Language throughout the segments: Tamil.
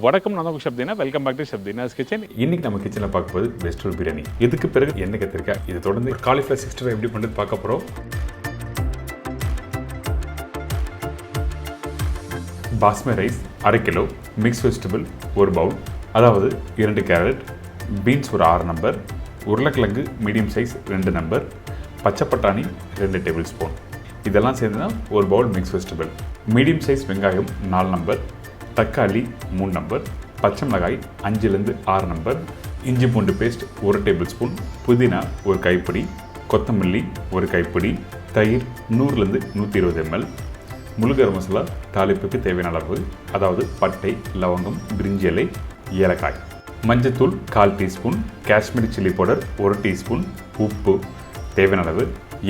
வணக்கம், நான் உங்கள் Shabdina. Welcome back to Shabdina's kitchen. இன்னைக்கு நம்ம கிச்சனில் பார்க்க போது வெஜிடபிள் பிரியாணி. இதுக்கு பிறகு எண்ணெய் கத்திரிக்காய், இது தொடர்ந்து காலிஃப்ளவர் 65 எப்படி பண்ணுறது பார்க்க போகிறோம். Basmati rice 1/2 kilo, mix vegetable 1 bowl, அதாவது 2 கேரட், பீன்ஸ் ஒரு 6 நம்பர், உருளைக்கிழங்கு மீடியம் சைஸ் 2 நம்பர், பச்சை பட்டாணி 2 டேபிள் ஸ்பூன். இதெல்லாம் சேர்ந்துதான் 1 bowl mix vegetable. Medium size வெங்காயம் 4 நம்பர், தக்காளி 3 நம்பர், பச்சை மிளகாய் 5லேருந்து 6 நம்பர், இஞ்சி பூண்டு பேஸ்ட் 1 டேபிள் ஸ்பூன், புதினா 1 கைப்பிடி, கொத்தமல்லி 1 கைப்பிடி, தயிர் 100லேருந்து 120 ml, முழு கரம் மசாலா தாளிப்புக்கு தேவையான அளவு, அதாவது பட்டை, லவங்கம், பிரிஞ்சி இலை, ஏலக்காய், மஞ்சத்தூள் 1/4 teaspoon, Kashmiri chilli powder 1 teaspoon, உப்பு தேவையான அளவு,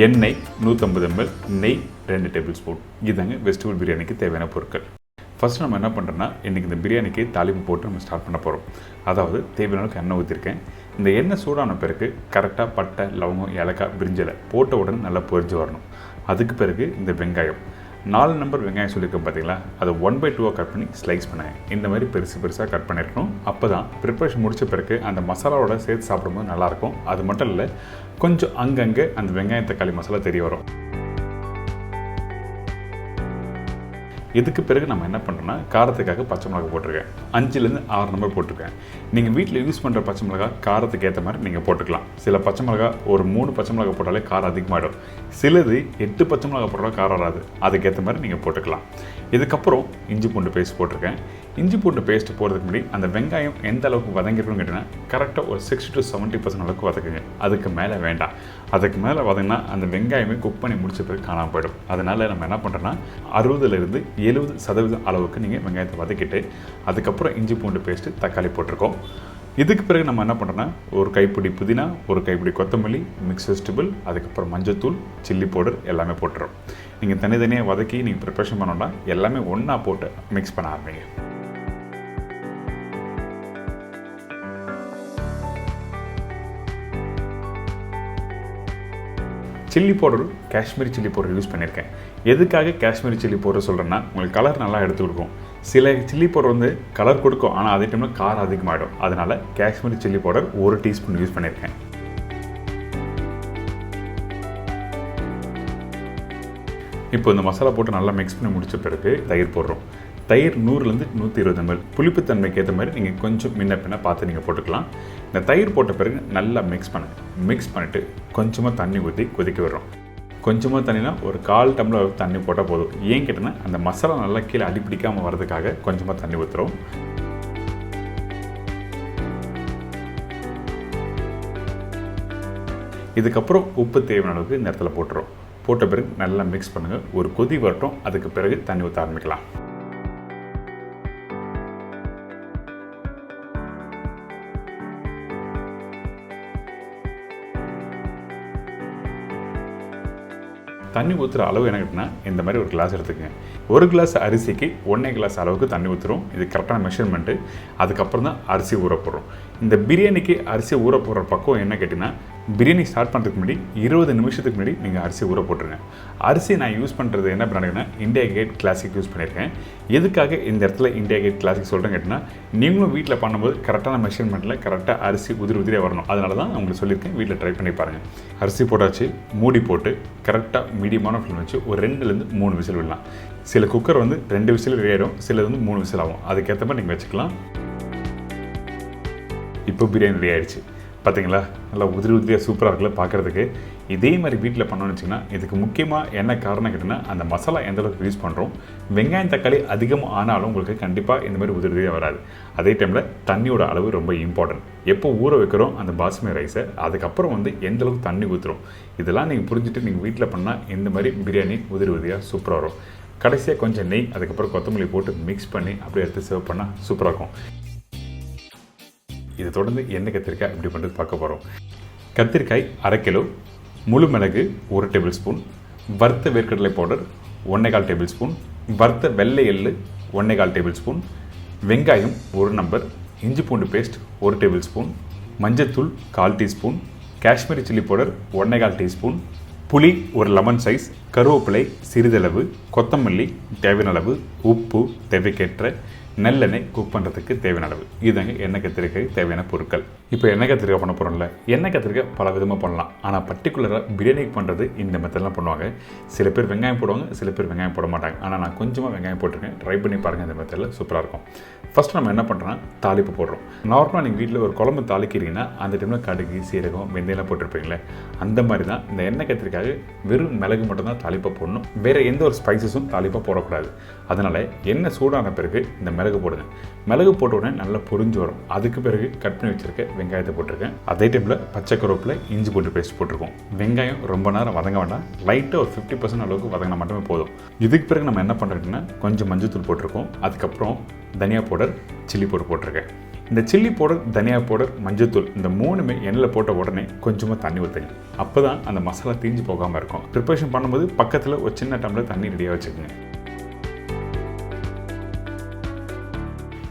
எண்ணெய் 150 ml, நெய் 2 டேபிள் ஸ்பூன். இதுதாங்க வெஜிடபிள் பிரியாணிக்கு தேவையான பொருட்கள். ஃபஸ்ட்டு நம்ம என்ன பண்ணுறோன்னா, இன்றைக்கி இந்த பிரியாணிக்கு தாளிப்பு போட்டு நம்ம ஸ்டார்ட் பண்ண போகிறோம். அதாவது தேவையான அளவுக்கு எண்ணெய் ஊற்றிருக்கேன். இந்த எண்ணெய் சூடான பிறகு கரெக்டாக பட்டை, லவங்கம், ஏலக்காய், பிரிஞ்சிலை போட்ட உடனே நல்லா பொரிஞ்சு வரணும். அதுக்கு பிறகு இந்த வெங்காயம் 4 நம்பர் வெங்காயம் சொல்லியிருக்கேன் பார்த்தீங்களா, அதை 1/2 கட் பண்ணி ஸ்லைஸ் பண்ணேன். இந்த மாதிரி பெருசாக கட் பண்ணியிருக்கணும். அப்போ தான் ப்ரிப்பரேஷன் முடித்த பிறகு அந்த மசாலாவோட சேர்த்து சாப்பிடும்போது நல்லாயிருக்கும். அது மட்டும் இல்லை, கொஞ்சம் அங்கங்கே அந்த வெங்காயம் தக்காளி மசாலா தெரிய வரும். இதுக்கு பிறகு நம்ம என்ன பண்ணுறோன்னா, காரத்துக்காக பச்சை மிளகாய் போட்டிருக்கேன். 5லேருந்து 6 நம்பர் போட்டிருக்கேன். நீங்கள் வீட்டில் யூஸ் பண்ணுற பச்சை மிளகாய் காரத்துக்கு ஏற்ற மாதிரி நீங்கள் போட்டுக்கலாம். சில பச்சை மிளகாய் ஒரு 3 பச்சை மிளகாய் போட்டாலே காரம் அதிகமாகிடும். சிலது 8 பச்சை மிளகாய் போட்டாலும் காரம் வராது. அதுக்கேற்ற மாதிரி நீங்கள் போட்டுக்கலாம். இதுக்கப்புறம் இஞ்சி பூண்டு பேஸ்ட் போட்டிருக்கேன். இஞ்சி பூண்டு பேஸ்ட் போடுறதுக்கு முன்னாடி அந்த வெங்காயம் எந்த அளவுக்கு வதங்கிருக்குன்னு கேட்டிங்கன்னா, கரெக்டாக ஒரு 60 to 70% அளவுக்கு வதக்குங்க. அதுக்கு மேலே வேண்டாம். அதுக்கு மேலே வதங்கினா அந்த வெங்காயமே குக் பண்ணி முடிச்ச பிறகு காணாமல் போயிடும். அதனால் நம்ம என்ன பண்ணுறோன்னா, 60லேருந்து 70% அளவுக்கு நீங்கள் வெங்காயத்தை வதக்கிட்டு அதுக்கப்புறம் இஞ்சி பூண்டு பேஸ்ட்டு, தக்காளி போட்டிருக்கோம். இதுக்கு பிறகு நம்ம என்ன பண்ணுறோன்னா, 1 கைப்பிடி புதினா, 1 கைப்பிடி கொத்தமல்லி, மிக்ஸ் வெஜிடபிள், அதுக்கப்புறம் மஞ்சத்தூள், சில்லி பவுடர் எல்லாமே போட்டுறோம். நீங்கள் தனித்தனியாக வதக்கி நீங்கள் ப்ரிப்பரேஷன் பண்ணோன்னா எல்லாமே ஒன்றா போட்டு மிக்ஸ் பண்ண ஆரம்பிங்க. Chilli powder Kashmiri chilli powder use பண்ணியிருக்கேன். எதுக்காக காஷ்மீரி சில்லி பவுடர் சொல்கிறேன்னா, உங்களுக்கு கலர் நல்லா எடுத்து கொடுக்கும். சில சில்லி பவுடர் வந்து கலர் கொடுக்கும், ஆனால் அதே டைமில் காரம் அதிகமாகிடும். அதனால் Kashmiri chilli powder 1 teaspoon use பண்ணியிருக்கேன். இப்போ இந்த மசாலா போட்டு நல்லா மிக்ஸ் பண்ணி முடித்த பிறகு தயிர் போடுறோம். தயிர் 100லேருந்து 120 ml. புளிப்புத்தன்மைக்கு ஏற்ற மாதிரி நீங்கள் கொஞ்சம் முன்ன பின்ன பார்த்து நீங்கள் போட்டுக்கலாம். இந்த தயிர் போட்ட பிறகு நல்லா மிக்ஸ் பண்ணிவிட்டு கொஞ்சமாக தண்ணி ஊற்றி கொதிக்க விடுறோம். கொஞ்சமாக தண்ணினா ஒரு 1/4 டம்ளர் தண்ணி போட்டால் போதும். ஏன் கேட்டோன்னா, அந்த மசாலா நல்லா கீழே அடிப்பிடிக்காமல் வர்றதுக்காக கொஞ்சமாக தண்ணி ஊற்றுறோம். இதுக்கப்புறம் உப்பு தேவையான அளவுக்கு இந்த இடத்துல போட்டுறோம். போட்ட பிறகு நல்லா மிக்ஸ் பண்ணுங்கள். ஒரு கொதி வரட்டும். அதுக்கு பிறகு தண்ணி ஊற்ற ஆரம்பிக்கலாம். தண்ணி ஊற்றுற அளவு என்ன கேட்டிங்கன்னா, இந்த மாதிரி ஒரு கிளாஸ் எடுத்துக்கங்க. 1 கிளாஸ் அரிசிக்கு 1 கிளாஸ் அளவுக்கு தண்ணி ஊற்றுறோம். இது கரெக்டான மெஷர்மெண்ட்டு. அதுக்கப்புறம் தான் அரிசி ஊற போடுறோம். இந்த பிரியாணிக்கு அரிசி ஊற போடுற பக்கம் என்ன கேட்டிங்கன்னா, பிரியாணி ஸ்டார்ட் பண்ணுறதுக்கு முன்னாடி 20 நிமிஷத்துக்கு முன்னாடி நீங்கள் அரிசி ஊற போட்டுருங்க. அரிசி நான் யூஸ் பண்ணுறது என்ன பண்ணுறேன்னா, இண்டியா கேட் கிளாசிக் யூஸ் பண்ணியிருக்கேன். எதுக்காக இந்த இடத்துல இண்டியா கேட் கிளாசிக் சொல்கிறேன்னு கேட்டிங்கன்னா, நீங்களும் வீட்டில் பண்ணும்போது கரெக்டான மெஷர்மெண்ட்டில் கரெக்டாக அரிசி உதிரியாக வரணும். அதனால தான் உங்களுக்கு சொல்லியிருக்கேன், வீட்டில் ட்ரை பண்ணி பாருங்கள். அரிசி போட்டாச்சு. மூடி போட்டு கரெக்டாக மீடியமான ஃப்ளேம் வச்சு ஒரு 2லேருந்து 3 விசில் விடலாம். சில குக்கர் வந்து 2 விசில் ரெடியாகிடும், சிலது வந்து 3 விசில் ஆகும். அதுக்கேற்ற மாதிரி நீங்கள் வச்சுக்கலாம். இப்போ பிரியாணி ரெடி ஆகிடுச்சு. பார்த்தீங்களா, நல்லா உதிரியாக சூப்பராக இருக்குல்ல பார்க்குறதுக்கு. இதே மாதிரி வீட்டில் பண்ணோன்னு வச்சிங்கன்னா, இதுக்கு முக்கியமாக என்ன காரணம் கேட்டிங்கன்னா, அந்த மசாலா எந்த அளவுக்கு யூஸ் பண்ணுறோம். வெங்காயம் தக்காளி அதிகமாக ஆனாலும் உங்களுக்கு கண்டிப்பாக இந்த மாதிரி உதிரியாக வராது. அதே டைமில் தண்ணியோட அளவு ரொம்ப இம்பார்ட்டன்ட். எப்போ ஊற வைக்கிறோம் அந்த பாஸ்மதி ரைஸை, அதுக்கப்புறம் வந்து எந்த அளவுக்கு தண்ணி ஊற்றுறோம், இதெல்லாம் நீங்கள் புரிஞ்சுட்டு நீங்கள் வீட்டில் பண்ணால் இந்த மாதிரி பிரியாணி உதிரியாக சூப்பராக வரும். கடைசியாக கொஞ்சம் நெய், அதுக்கப்புறம் கொத்தமல்லி போட்டு மிக்ஸ் பண்ணி அப்படியே எடுத்து சர்வ் பண்ணால் சூப்பராக இருக்கும். இது தொடர்ந்து எண்ணெய் கத்திரிக்காய் எப்படி பண்ணுறது பார்க்க போகிறோம். கத்திரிக்காய் 1/2 கிலோ, முழு மிளகு 1 டேபிள் ஸ்பூன், வறுத்த வேர்க்கடலை பவுடர் 1/4 டேபிள் ஸ்பூன், வறுத்த வெள்ளை எள்ளு 1/4 டேபிள் ஸ்பூன், வெங்காயம் 1 நம்பர், இஞ்சி பூண்டு பேஸ்ட் 1 டேபிள் ஸ்பூன், மஞ்சத்தூள் 1/4 teaspoon, Kashmiri chilli powder 1/4 teaspoon, புளி ஒரு லெமன் சைஸ், கருவேப்பிலை சிறிதளவு, கொத்தமல்லி தேவையான அளவு, உப்பு தேவைக்கேற்ற, நல்லெண்ணெய் குக் பண்ணுறதுக்கு தேவையான அளவு. இதுதாங்க எண்ணெய் கத்திரிக்காய் தேவையான பொருட்கள். இப்போ எண்ணெய் கத்திரிக்காய் பண்ண போகிறோம்ல, எண்ணெய் கத்திரிக்காய் பல விதமாக பண்ணலாம். ஆனால் பர்டிகுலராக பிரியாணிக்கு பண்ணுறது இந்த மெத்தட்லாம் பண்ணுவாங்க. சில பேர் வெங்காயம் போடுவாங்க, சில பேர் வெங்காயம் போட மாட்டாங்க. ஆனால் நான் கொஞ்சமாக வெங்காயம் போட்டிருக்கேன். ட்ரை பண்ணி பாருங்கள், இந்த மெத்தடில் சூப்பராக இருக்கும். ஃபஸ்ட்டு நம்ம என்ன பண்ணுறோம்னா தாளிப்பு போடுறோம். நார்மலாக நீங்கள் வீட்டில் ஒரு குழம்பு தாளிக்கிறீங்கன்னா அந்த டைமில் கடுகு, சீரகம், வெந்தயம்லாம் போட்டிருப்பீங்களே, அந்த மாதிரி தான் இந்த எண்ணெய் கத்திரிக்காய் வெறும் மிளகு மட்டும்தான் தாளிப்பாக போடணும். வேறு எந்த ஒரு ஸ்பைசஸும் தாளிப்பாக போடக்கூடாது. அதனால் எண்ணெய் சூடான பிறகு இந்த மிளகு போடுங்க. மிளகு போட்ட உடனே நல்லா பொரிஞ்சு வரும். அதுக்கு பிறகு கட் பண்ணி வச்சிருக்க வெங்காயத்தை போட்டிருக்கேன். அதே டைமில் பச்சை கருவேப்பிலை, இஞ்சி பூண்டு பேஸ்ட் போட்டிருக்கோம். வெங்காயம் ரொம்ப நேரம் வதங்க வேண்டாம், லைட்டாக ஒரு 50% அளவுக்கு வதங்கினா மட்டுமே போதும். இதுக்கு பிறகு நம்ம என்ன பண்ணுறோம்னா கொஞ்சம் மஞ்சள் தூள் போட்டிருக்கோம். அதுக்கப்புறம் தனியா பவுடர், சில்லி பவுடர் போட்டிருக்கேன். இந்த சில்லி பவுடர், தனியா பவுடர், மஞ்சள் தூள் இந்த மூணுமே எண்ணெயில் போட்ட உடனே கொஞ்சமாக தண்ணி ஊற்றுங்க. அப்போ தான் அந்த மசாலா தீஞ்சு போகாமல் இருக்கும். ப்ரிப்பரேஷன் பண்ணும்போது பக்கத்தில் ஒரு சின்ன டம்ளர் தண்ணி ரெடியாக வச்சுக்கோங்க.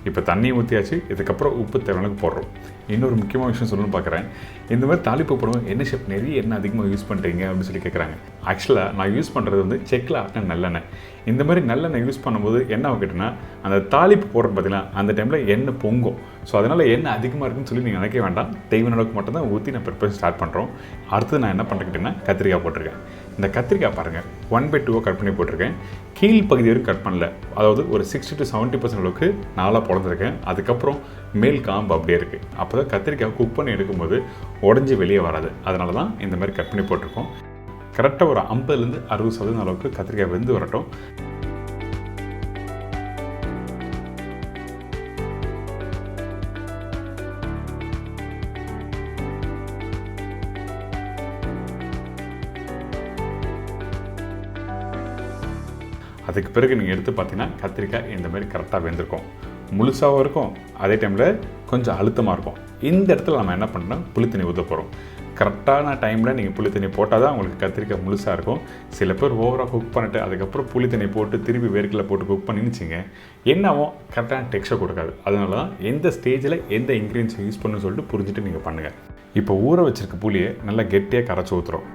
இப்போ தண்ணி ஊற்றியாச்சு. இதுக்கப்புறம் உப்பு தேவையானது போடுறோம். இன்னொரு முக்கியமான விஷயம் சொல்லணும்னு பார்க்குறேன். இந்த மாதிரி தாளிப்பு போடுவோம், என்ன ஷெஃப் நிறைய எண்ணெய் அதிகமாக யூஸ் பண்ணுறீங்க அப்படின்னு சொல்லி கேட்குறாங்க. ஆக்சுவலாக நான் யூஸ் பண்ணுறது வந்து செக்கில் ஆட்டின நல்லெண்ணெய். இந்த மாதிரி நல்லெண்ணெய் யூஸ் பண்ணும்போது என்ன ஆகிட்டுனா அந்த தாளிப்பு போடுறது பார்த்தீங்கன்னா அந்த டைமில் எண்ணெய் பொங்கும். ஸோ அதனால் எண்ணெய் அதிகமாக இருக்குன்னு சொல்லி நீங்கள் நினைக்க வேண்டாம். தேவையான அளவுக்கு மட்டும் தான் ஊற்றி நான் ப்ரிப்பேர் ஸ்டார்ட் பண்ணுறோம். அடுத்து நான் என்ன பண்ணிக்கிட்டேன்னா கத்திரிக்காய் போட்டிருக்கேன். இந்த கத்திரிக்காய் பாருங்கள் 1/2 கட் பண்ணி போட்டிருக்கேன். கீழ் பகுதி வரைக்கும் கட் பண்ணல, அதாவது ஒரு 60 to 70% அளவுக்கு நாளாக பிறந்திருக்கேன். அதுக்கப்புறம் மேல் காம்பு அப்படியே இருக்குது. அப்போ தான் கத்திரிக்காய் குக் பண்ணி எடுக்கும்போது உடஞ்சி வெளியே வராது. அதனால தான் இந்த மாதிரி கட் பண்ணி போட்டிருக்கோம். கரெக்டாக ஒரு 50% 60% அளவுக்கு கத்திரிக்காய் வெந்து வரட்டும். அதுக்கு பிறகு நீங்கள் எடுத்து பார்த்தீங்கன்னா கத்திரிக்காய் இந்த மாதிரி கரெக்டாக வெந்திருக்கும். முழுசாகவும் இருக்கும், அதே டைமில் கொஞ்சம் அழுத்தமாக இருக்கும். இந்த இடத்துல நம்ம என்ன பண்ணுறோம், புளித்தண்ணி ஊற்ற போகிறோம். கரெக்டான டைமில் நீங்கள் புளித்தண்ணி போட்டால் தான் உங்களுக்கு கத்திரிக்காய் முழுசாக இருக்கும். சில பேர் ஓவராக குக் பண்ணிட்டு அதுக்கப்புறம் புளித்தண்ணி போட்டு திருப்பி வேர்க்கடலை போட்டு குக் பண்ணிச்சுங்க, என்னவோ கரெக்டான டெக்ஸ்சர் கொடுக்காது. அதனால தான் எந்த ஸ்டேஜில் எந்த இன்க்ரீடியன்ஸ் யூஸ் பண்ணணும்னு சொல்லிட்டு புரிஞ்சுட்டு நீங்கள் பண்ணுங்கள். இப்போ ஊற வச்சிருக்க புளியை நல்லா கெட்டியாக கரைச்சி ஊற்றுறோம்.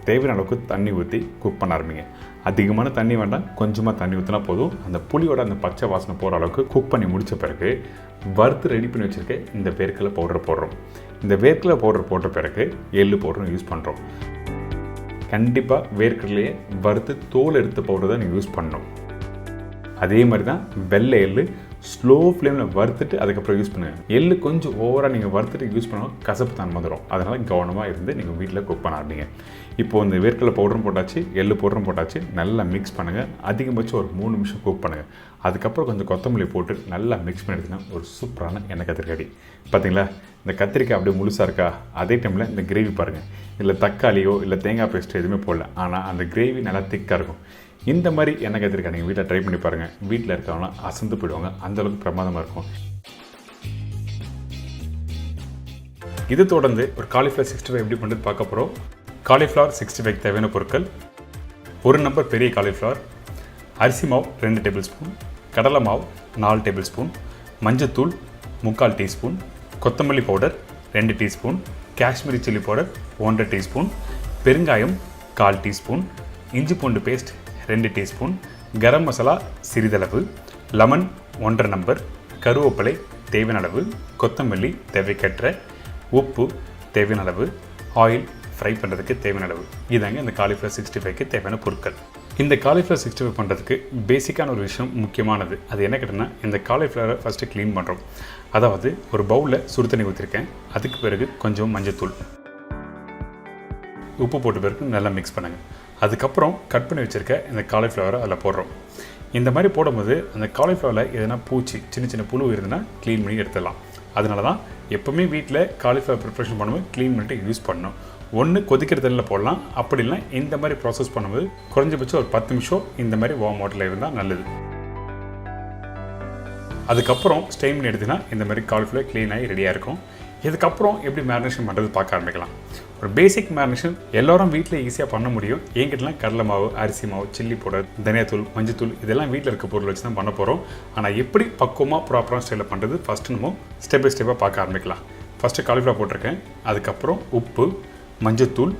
தேவையான அளவுக்கு தண்ணி ஊற்றி குக் பண்ண ஆரம்பிங்க. அதிகமான தண்ணி வேண்டாம், கொஞ்சமாக தண்ணி ஊற்றினா போதும். அந்த புளியோட அந்த பச்சை வாசனை போகிற அளவுக்கு குக் பண்ணி முடித்த பிறகு வறுத்து ரெடி பண்ணி வச்சுருக்க இந்த வேர்க்கடலை பவுடர் போடுறோம். இந்த வேர்க்கடலை பவுடர் போட்ட பிறகு எள்ளு பவுடரும் யூஸ் பண்ணுறோம். கண்டிப்பாக வேர்க்கடலையே வறுத்து தோல் எடுத்த பவுடர் தான் நீங்கள் யூஸ் பண்ணணும். அதே மாதிரி தான் வெள்ளை எள்ளு ஸ்லோ ஃப்ளேமில் வறுத்துட்டு அதுக்கப்புறம் யூஸ் பண்ணுங்கள். எள்ளு கொஞ்சம் ஓவராக நீங்கள் வறுத்துட்டு யூஸ் பண்ணாலும் கசப்பு தான் வந்துடும். அதனால் கவனமாக இருந்து நீங்கள் வீட்டில் குக் பண்ண ஆரம்பிங்க. இப்போது இந்த வேர்க்கடலை பவுடரும் போட்டாச்சு, எள்ளு பவுடரும் போட்டாச்சு. நல்லா மிக்ஸ் பண்ணுங்கள். அதிகபட்சம் ஒரு 3 நிமிஷம் குக் பண்ணுங்கள். அதுக்கப்புறம் கொஞ்சம் கொத்தமல்லி போட்டு நல்லா மிக்ஸ் பண்ணிடுச்சுன்னா ஒரு சூப்பரான எண்ணெய் கத்திரிக்காய். பார்த்தீங்களா, இந்த கத்திரிக்காய் அப்படியே முழுசாக இருக்கா? அதே டைமில் இந்த கிரேவி பாருங்கள். இல்லை தக்காளியோ இல்லை தேங்காய் பேஸ்ட்டோ எதுவுமே போடல, ஆனால் அந்த கிரேவி நல்லா திக்காக இருக்கும். இந்த மாதிரி எண்ணெய் கத்திரிக்காய் நீங்கள் வீட்டில் ட்ரை பண்ணி பாருங்கள். வீட்டில் இருக்கவங்களாம் அசந்து போயிடுவாங்க, அந்தளவுக்கு பிரமாதமாக இருக்கும். இது தொடர்ந்து ஒரு காலிஃப்ளவர் 65 எப்படி பண்ணுறது பார்க்க போகிறோம். காலிஃப்ளவர் 65 தேவையான பொருட்கள்: 1 நம்பர் பெரிய காலிஃப்ளவர், அரிசி மாவு 2 டேபிள் ஸ்பூன், கடலை மாவு 4 டேபிள் ஸ்பூன், மஞ்சத்தூள் 3/4 டீஸ்பூன், கொத்தமல்லி powder 2 teaspoon, Kashmiri chilli powder 1.5 teaspoon, பெருங்காயம் 1/4 டீஸ்பூன், இஞ்சி பூண்டு பேஸ்ட் 2 டீஸ்பூன், கரம் மசாலா சிறிதளவு, லெமன் 1.5 நம்பர், கருவேப்பிலை தேவையான அளவு, கொத்தமல்லி தேவைக்கேற்ற, உப்பு தேவையான அளவு, ஆயில் ஃப்ரை பண்ணுறதுக்கு தேவையான அளவு. இதாங்க இந்த காலிஃப்ளவர் 65க்கு தேவையான பொருட்கள். இந்த காலிஃப்ளவர் 65 பண்ணுறதுக்கு பேசிக்கான ஒரு விஷயம் முக்கியமானது. அது என்ன கேட்டோன்னா, இந்த காலிஃப்ளவரை ஃபஸ்ட்டு க்ளீன் பண்ணுறோம். அதாவது ஒரு பவுலில் சுடு தண்ணி ஊற்றிருக்கேன். அதுக்கு பிறகு கொஞ்சம் மஞ்சத்தூள், உப்பு போட்ட பிறகு நல்லா மிக்ஸ் பண்ணுங்கள். அதுக்கப்புறம் கட் பண்ணி வச்சுருக்க இந்த காலிஃப்ளவரை அதில் போடுறோம். இந்த மாதிரி போடும்போது அந்த காலிஃப்ளவரில் எதனா பூச்சி சின்ன சின்ன புழு இருந்ததுன்னா க்ளீன் பண்ணி எடுத்துடலாம். அதனால தான் எப்போவுமே வீட்டில் காலிஃப்ளவர் ப்ரிப்ரேஷன் பண்ணும்போது க்ளீன் பண்ணிட்டு யூஸ் பண்ணணும். ஒன்று கொதிக்கிற தண்ணியில் போடலாம், அப்படி இல்லைனா இந்த மாதிரி ப்ராசஸ் பண்ணும்போது குறைஞ்சபட்சம் ஒரு 10 நிமிஷம் இந்த மாதிரி வார்ம் வாட்டரில் இருந்தால் நல்லது. அதுக்கப்புறம் ஸ்டெயின் பண்ணி எடுத்திங்கன்னா இந்த மாதிரி காலிஃப்ளவர் க்ளீன் ஆகி ரெடியாக இருக்கும். இதுக்கப்புறம் எப்படி மேரினேஷன் பண்ணுறது பார்க்க ஆரம்பிக்கலாம். ஒரு பேசிக் மேரினேஷன் எல்லோரும் வீட்டில் ஈஸியாக பண்ண முடியும். என்கிட்டலாம் கடலை மாவு, அரிசி மாவு, சில்லி பவுடர், தனியாத்தூள், மஞ்சத்தூள் இதெல்லாம் வீட்டில் இருக்க பொருள் வச்சு தான் பண்ண போகிறோம். ஆனால் எப்படி பக்குவமாக ப்ராப்பராக ஸ்டைலில் பண்ணுறது ஃபஸ்ட்டு நம்ம ஸ்டெப் பை ஸ்டெப்பாக பார்க்க ஆரம்பிக்கலாம். ஃபஸ்ட்டு காலிஃப்ளவர் போட்டிருக்கேன். அதுக்கப்புறம் உப்பு, மஞ்சத்தூள்,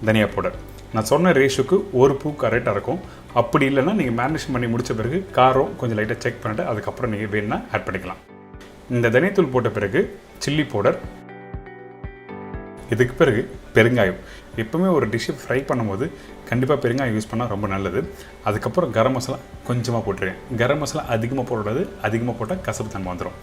தனியா பவுடர். நான் சொன்ன ரேஷுக்கு ஒரு பூ கரெக்டாக இருக்கும். அப்படி இல்லைன்னா நீங்கள் மேரினேஷன் பண்ணி முடித்த பிறகு காரம் கொஞ்சம் லைட்டாக செக் பண்ணிட்டு அதுக்கப்புறம் நீங்கள் வேணும்னா ஆட் பண்ணிக்கலாம். இந்த தனியாத்தூள் போட்ட பிறகு சில்லி பவுடர், இதுக்கு பிறகு பெருங்காயம். எப்பவுமே ஒரு டிஷ்ஷை ஃப்ரை பண்ணும்போது கண்டிப்பாக பெருங்காயம் யூஸ் பண்ணால் ரொம்ப நல்லது. அதுக்கப்புறம் கரம் மசாலா கொஞ்சமாக போட்டுருவேன். கரம் மசாலா அதிகமாக போடக்கூடாது, அதிகமாக போட்டால் கசப்பு தன்மை வந்துடும்.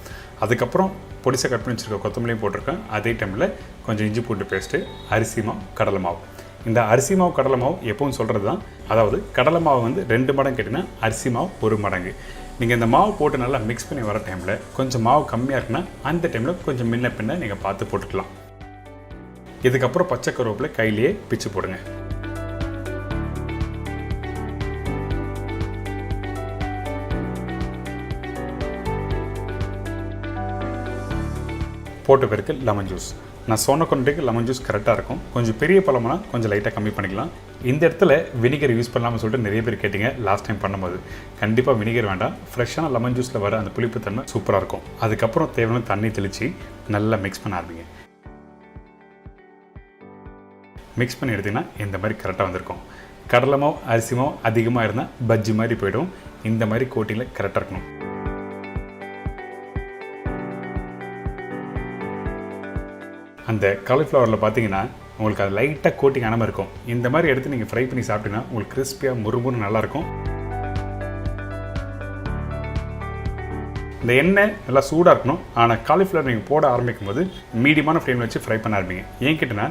அதுக்கப்புறம் பொடிசாக கட் பண்ணி வச்சுருக்க கொத்தமல்லியும் போட்டிருக்கேன். அதே டைமில் கொஞ்சம் இஞ்சி பூண்டு பேஸ்ட்டு, அரிசி மாவு, கடலை மாவு. இந்த அரிசி மாவு கடலை மாவு எப்பவும் சொல்கிறது தான், அதாவது கடலை மாவு வந்து 2 மடங்கு கேட்டிங்கன்னா அரிசி மாவு 1 மடங்கு. நீங்கள் இந்த மாவு போட்டு நல்லா மிக்ஸ் பண்ணி வர டைமில் கொஞ்சம் மாவு கம்மியாக இருக்குன்னா அந்த டைமில் கொஞ்சம் முன்ன பின்ன நீங்கள் பார்த்து போட்டுக்கலாம். இதுக்கப்புறம் பச்சை கருவேப்பிலை கையிலேயே பிச்சு போடுங்க. போட்ட பிறகு லெமன் ஜூஸ். நான் சொன்ன கொண்டுக்கு லெமன் ஜூஸ் கரெக்டாக இருக்கும். கொஞ்சம் பெரிய பழம்னா கொஞ்சம் லைட்டாக கம்மி பண்ணிக்கலாம். இந்த இடத்துல வினிகர் யூஸ் பண்ணலாம்னு சொல்லிட்டு நிறைய பேர் கேட்டிங்க லாஸ்ட் டைம் பண்ணும்போது. கண்டிப்பாக வினிகர் வேண்டாம். ஃப்ரெஷ்ஷான லெமன் ஜூஸில் வர அந்த புளிப்பு தன்மை சூப்பராக இருக்கும். அதுக்கப்புறம் தேவையான தண்ணி தெளித்து நல்லா மிக்ஸ் பண்ண ஆரம்பிங்க. மிக்ஸ் பண்ணி எடுத்திங்கன்னா இந்த மாதிரி கரெக்டாக வந்திருக்கும். கடலை மாவு, அரிசி மாவு அதிகமாக இருந்தால் பஜ்ஜி மாதிரி போய்டும். இந்த மாதிரி கோட்டிங்கில் கரெக்டாக இருக்கணும். அந்த காலிஃப்ளவரில் பார்த்தீங்கன்னா உங்களுக்கு அது லைட்டாக கோட்டிங் ஆனாமல் இருக்கும். இந்த மாதிரி எடுத்து நீங்கள் ஃப்ரை பண்ணி சாப்பிட்டீங்கன்னா உங்களுக்கு கிறிஸ்பியாக முறுமுறு நல்லாயிருக்கும். இந்த எண்ணெய் நல்லா சூடாக இருக்கணும். ஆனால் காலிஃப்ளவர் நீங்கள் போட ஆரம்பிக்கும் போது மீடியமான ஃப்ளேமில் வச்சு ஃப்ரை பண்ண ஆரம்பிங்க. ஏன் கேட்டிங்கன்னா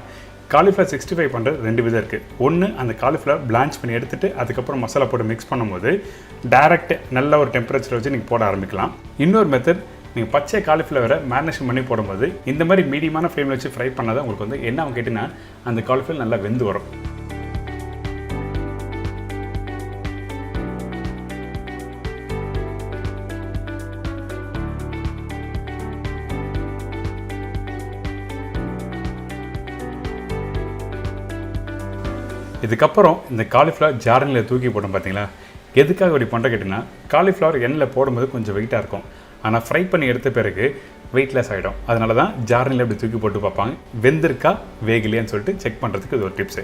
காலிஃப்ளவர் 65 பண்ணுறது 2 விதம் இருக்குது. ஒன்று, அந்த காலிஃப்ளவர் பிளான்ச் பண்ணி எடுத்துகிட்டு அதுக்கப்புறம் மசாலா போட்டு மிக்ஸ் பண்ணும்போது டைரக்ட் நல்ல ஒரு டெம்பரேச்சர் வச்சு நீங்கள் போட ஆரம்பிக்கலாம். இன்னொரு மெத்தட், நீங்கள் பச்சை காலிஃப்ளவரை மேரினேஷன் பண்ணி போடும்போது இந்த மாதிரி மீடியமான ஃப்ளேமில் வச்சு ஃப்ரை பண்ணாதான் உங்களுக்கு வந்து என்ன கேட்டிங்கன்னா அந்த காலிஃப்ளவர் நல்லா வெந்து வரும். இதுக்கப்புறம் இந்த காலிஃப்ளவர் ஜாரில் தூக்கி போட்டோம் பார்த்தீங்களா, எதுக்காக இப்படி பண்ணுற கேட்டிங்கன்னா காலிஃப்ளவர் எண்ணெயில் போடும்போது கொஞ்சம் வெயிட்டாக இருக்கும். ஆனால் ஃப்ரை பண்ணி எடுத்த பிறகு வெயிட்லெஸ் ஆகிடும். அதனால தான் ஜாரில் அப்படி தூக்கி போட்டு பார்ப்பாங்க வெந்திருக்கா வேகலையான்னு சொல்லிட்டு செக் பண்ணுறதுக்கு இது ஒரு டிப்ஸு.